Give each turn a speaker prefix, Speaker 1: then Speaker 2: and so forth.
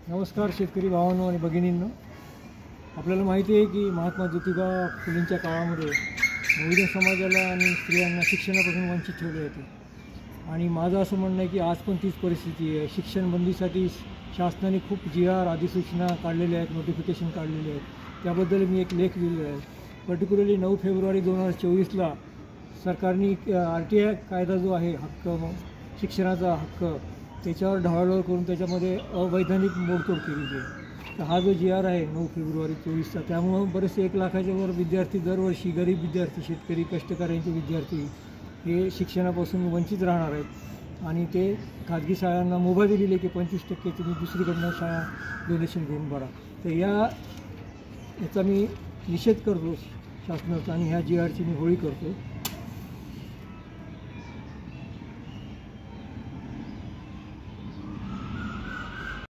Speaker 1: नमस्कार शेतकरी भावांनो आणि भगिनींनो, आपल्याला माहिती आहे की महात्मा ज्योतिबा फुलेंच्या काळामध्ये बहुजन समाजाला आणि स्त्रियांना शिक्षणापासून वंचित ठेवले होते. आणि माझं असं म्हणणं आहे की आज पण तीच परिस्थिती आहे. शिक्षण बंदीसाठी शासनाने खूप जी.आर अधिसूचना काढलेल्या आहेत, नोटिफिकेशन काढलेले आहेत. त्याबद्दल मी एक लेख लिहिलेला आहे. पर्टिक्युलरली 9 फेब्रुवारी 2024ला सरकारने RTI कायदा जो आहे, शिक्षणाचा हक्क, त्याच्यावर ढवळाढवळ करून त्याच्यामध्ये अवैधानिक मोडतोड केलेली आहे. तर हा जो जी.आर आहे 9 फेब्रुवारी 2024चा, त्यामुळं बरेचसे 1 लाखाच्या वर विद्यार्थी दरवर्षी, गरीब विद्यार्थी, शेतकरी, कष्टकऱ्यांचे विद्यार्थी हे शिक्षणापासून वंचित राहणार आहेत. आणि ते खाजगी शाळांना मुभा दिलेली आहे की 25% तुम्ही दुसरीकडनं शाळा डोनेशन घेऊन भरा. तर याचा मी निषेध करतो शासनाचा आणि ह्या जी.आरची मी होळी करतो.